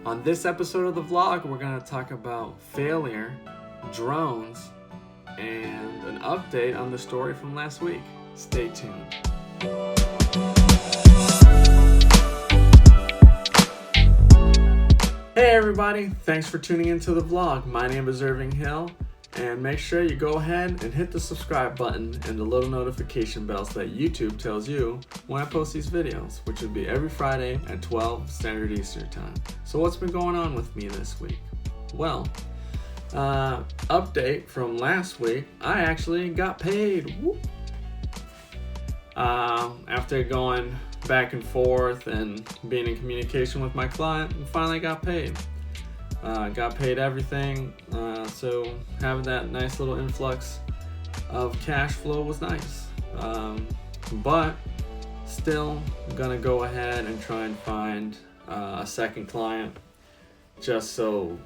On this episode of the vlog, we're going to talk about failure, drones, and an update on the story from last week. Stay tuned. Hey everybody, thanks for tuning into the vlog. My name is Irving Hill, and make sure you go ahead and hit the subscribe button and the little notification bell so that YouTube tells you when I post these videos, which will be every Friday at 12 Standard Eastern Time. So what's been going on with me this week? Well, update from last week, I actually got paid. Woo! After going back and forth and being in communication with my client, I finally got paid. Got paid everything, so having that nice little influx of cash flow was nice. But still gonna go ahead and try and find a second client, just so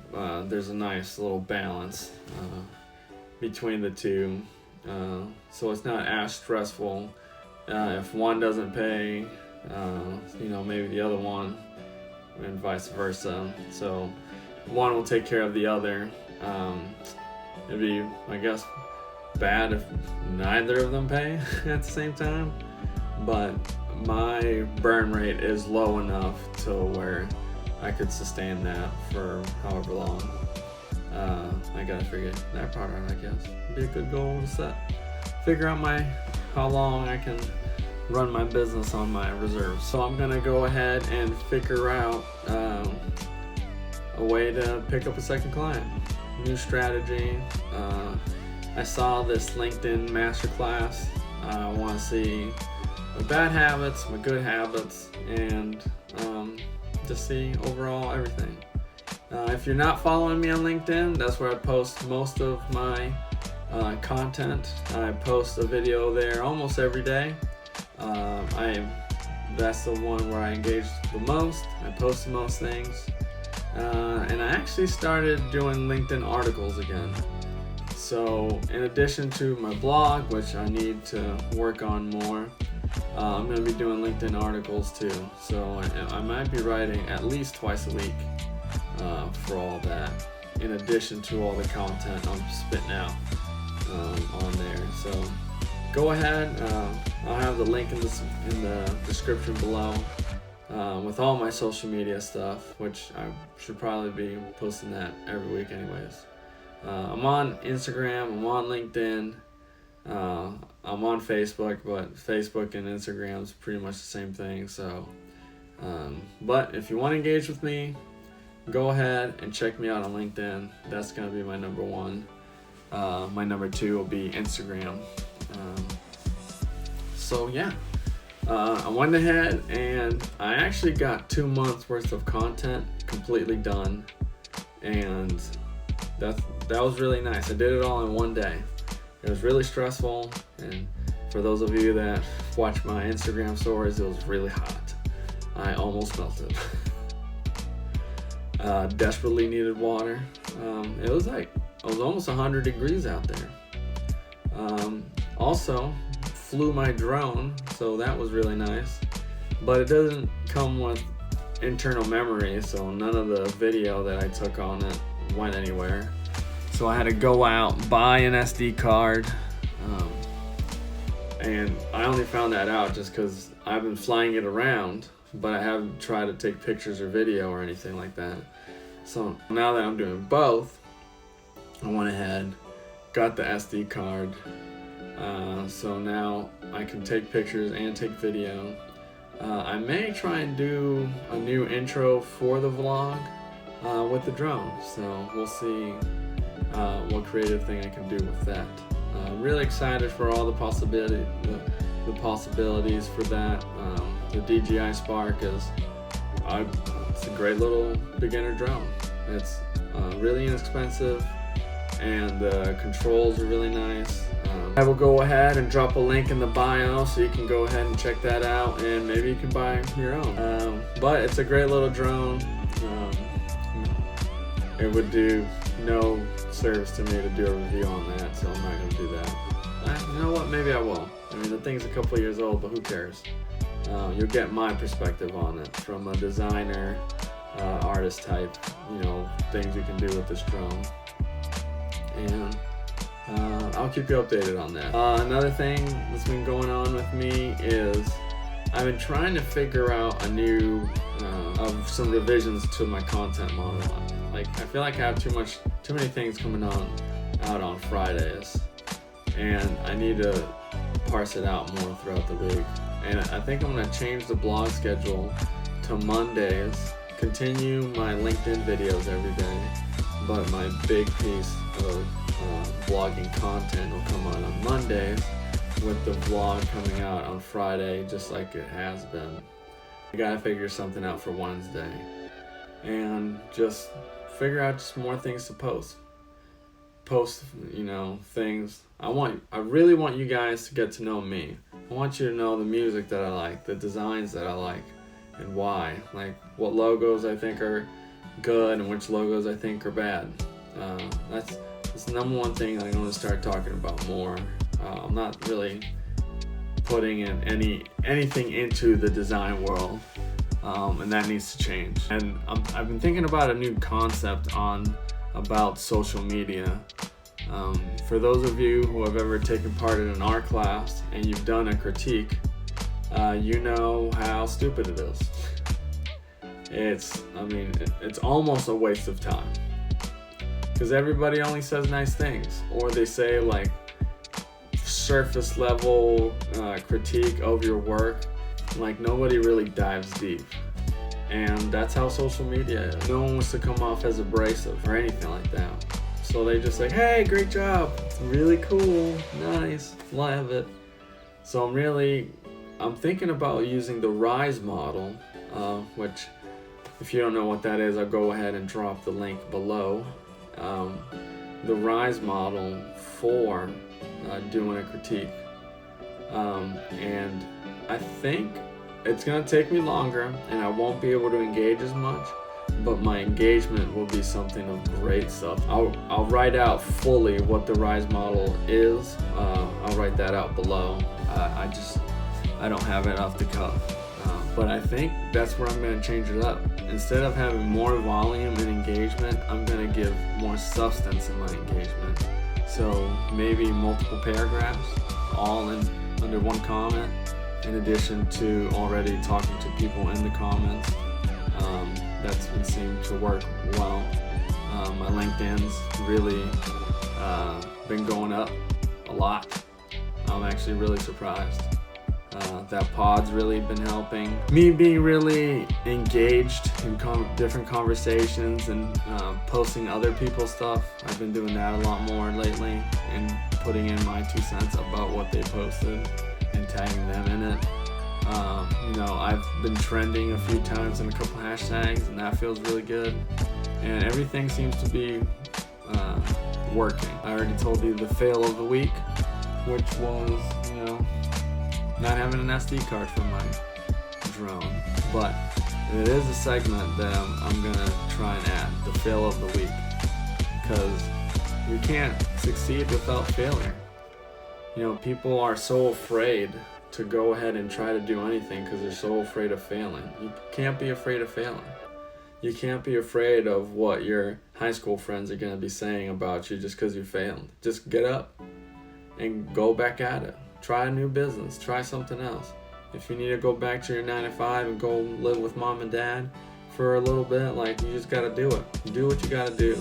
there's a nice little balance between the two, so it's not as stressful if one doesn't pay, maybe the other one, and vice versa. So one will take care of the other. It'd be, I guess, bad if neither of them pay at the same time, but my burn rate is low enough to where I could sustain that for however long. I gotta figure that part out, I guess. It'd be a good goal to set. Figure out how long I can run my business on my reserves. So I'm gonna go ahead and figure out a way to pick up a second client. New strategy. I saw this LinkedIn masterclass. I want to see my bad habits, my good habits, and just see overall everything. If you're not following me on LinkedIn, that's where I post most of my content. I post a video there almost every day. That's the one where I engage the most. I post the most things. And I actually started doing LinkedIn articles again. So in addition to my blog, which I need to work on more, I'm going to be doing LinkedIn articles too. So I might be writing at least twice a week for all that, in addition to all the content I'm spitting out on there. So go ahead. I'll have the link in the description below. With all my social media stuff, which I should probably be posting that every week anyways. I'm on Instagram, I'm on LinkedIn, I'm on Facebook, but Facebook and Instagram is pretty much the same thing. So, but if you want to engage with me, go ahead and check me out on LinkedIn. That's going to be my number one. My number two will be Instagram. So yeah. I went ahead and I actually got 2 months worth of content completely done, and that was really nice. I did it all in one day. It was really stressful, and for those of you that watch my Instagram stories, it was really hot. I almost melted. Desperately needed water. It was almost 100 degrees out there. Also flew my drone, so that was really nice, but it doesn't come with internal memory, so none of the video that I took on it went anywhere. So I had to go out, buy an SD card, and I only found that out just because I've been flying it around, but I haven't tried to take pictures or video or anything like that. So now that I'm doing both, I went ahead, got the SD card. So now I can take pictures and take video. I may try and do a new intro for the vlog with the drone. So we'll see what creative thing I can do with that. I'm really excited for all the possibilities for that. The DJI Spark it's a great little beginner drone. It's really inexpensive, and the controls are really nice. I will go ahead and drop a link in the bio so you can go ahead and check that out, and maybe you can buy your own. But it's a great little drone. It would do no service to me to do a review on that, so I'm not going to do that. You know what? Maybe I will. I mean, the thing's a couple years old, but who cares? You'll get my perspective on it from a designer artist type, things you can do with this drone. And I'll keep you updated on that. Another thing that's been going on with me is I've been trying to figure out some revisions to my content model. Like, I feel like I have too many things coming out on Fridays, and I need to parse it out more throughout the week. And I think I'm gonna change the blog schedule to Mondays, continue my LinkedIn videos every day, but my big piece of blogging content will come out on Mondays, with the vlog coming out on Friday, just like it has been. I gotta figure something out for Wednesday, and just figure out just more things to post, things. I really want you guys to get to know me. I want you to know the music that I like, the designs that I like, and why. Like, what logos I think are good and which logos I think are bad. That's the number one thing I'm going to start talking about more. I'm not really putting in anything into the design world, and that needs to change. And I've been thinking about a new concept about social media. For those of you who have ever taken part in an art class and you've done a critique, you know how stupid it is. It's almost a waste of time, because everybody only says nice things, or they say like surface level critique of your work. Like, nobody really dives deep, and that's how social media is. No one wants to come off as abrasive or anything like that, so they just like, hey, great job, it's really cool, nice, love it. So I'm thinking about using the RISE model, which, if you don't know what that is, I'll go ahead and drop the link below. The RISE model for doing a critique. And I think it's going to take me longer, and I won't be able to engage as much, but my engagement will be something of great stuff. I'll write out fully what the RISE model is. I'll write that out below. I don't have it off the cuff. But I think that's where I'm going to change it up. Instead of having more volume and engagement, I'm going to give more substance in my engagement. So maybe multiple paragraphs, all under one comment, in addition to already talking to people in the comments. That's been seeming to work well. My LinkedIn's really been going up a lot. I'm actually really surprised. That pod's really been helping me being really engaged in different conversations and posting other people's stuff. I've been doing that a lot more lately, and putting in my 2 cents about what they posted and tagging them in it. I've been trending a few times in a couple hashtags, and that feels really good, and everything seems to be working. I already told you the fail of the week, which was not having an SD card for my drone, but it is a segment that I'm gonna try and add, the fail of the week, because you can't succeed without failure. People are so afraid to go ahead and try to do anything because they're so afraid of failing. You can't be afraid of failing. You can't be afraid of what your high school friends are gonna be saying about you just because you failed. Just get up and go back at it. Try a new business, try something else. If you need to go back to your 9 to 5 and go live with mom and dad for a little bit, you just gotta do it. Do what you gotta do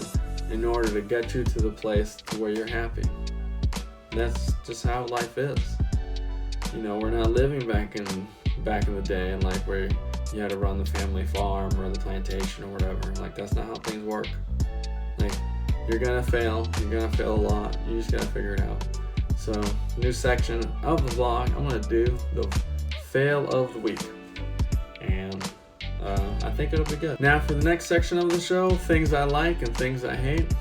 in order to get you to the place to where you're happy. That's just how life is. We're not living back in the day in life where you had to run the family farm or the plantation or whatever. That's not how things work. You're gonna fail. You're gonna fail a lot. You just gotta figure it out. So, new section of the vlog, I'm going to do the fail of the week, and I think it'll be good. Now for the next section of the show, things I like and things I hate.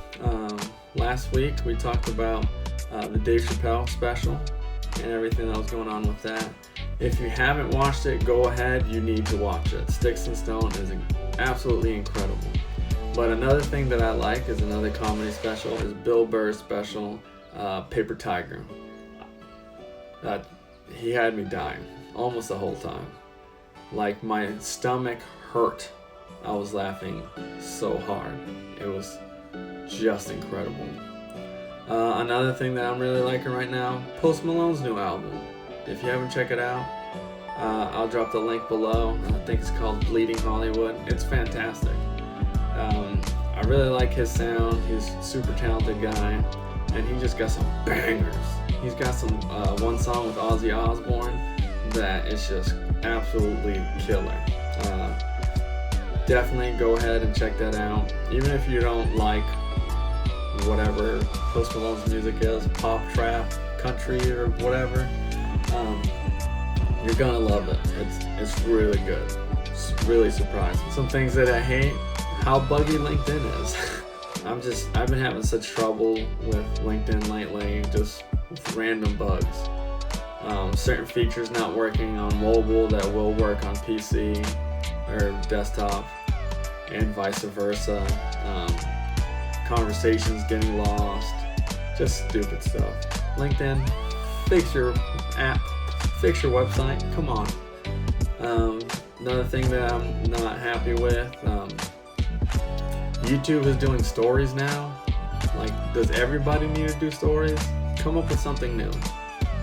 Last week we talked about the Dave Chappelle special and everything that was going on with that. If you haven't watched it, go ahead, you need to watch it. Sticks and Stone is absolutely incredible. But another thing that I like is another comedy special, is Bill Burr's special, Paper Tiger. He had me dying almost the whole time. My stomach hurt I was laughing so hard. It was just incredible. Another thing that I'm really liking right now, Post Malone's new album. If you haven't checked it out, I'll drop the link below. I think it's called Bleeding Hollywood. It's fantastic. I really like his sound. He's a super talented guy, and he just got some bangers. He's got some one song with Ozzy Osbourne that is just absolutely killer. Definitely go ahead and check that out. Even if you don't like whatever Post Malone's music is, pop, trap, country, or whatever, you're gonna love it. It's really good. It's really surprising. Some things that I hate, how buggy LinkedIn is. I've been having such trouble with LinkedIn lately, just with random bugs. Certain features not working on mobile that will work on PC or desktop, and vice versa. Conversations getting lost, just stupid stuff. LinkedIn, fix your app, fix your website, come on. Another thing that I'm not happy with, YouTube is doing stories now. Like, does everybody need to do stories? Come up with something new.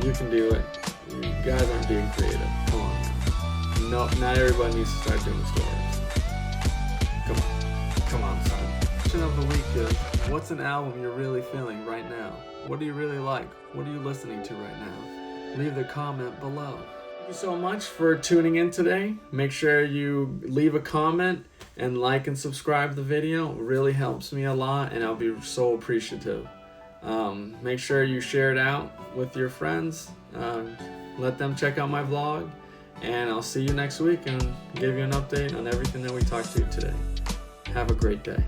You can do it. You guys aren't being creative. Come on now. No, not everybody needs to start doing stories. Come on, son. Question of the week is, what's an album you're really feeling right now? What do you really like? What are you listening to right now? Leave the comment below. Thank you so much for tuning in today. Make sure you leave a comment and like and subscribe to the video. It really helps me a lot, and I'll be so appreciative. Make sure you share it out with your friends. Let them check out my vlog, and I'll see you next week and give you an update on everything that we talked to today. Have a great day.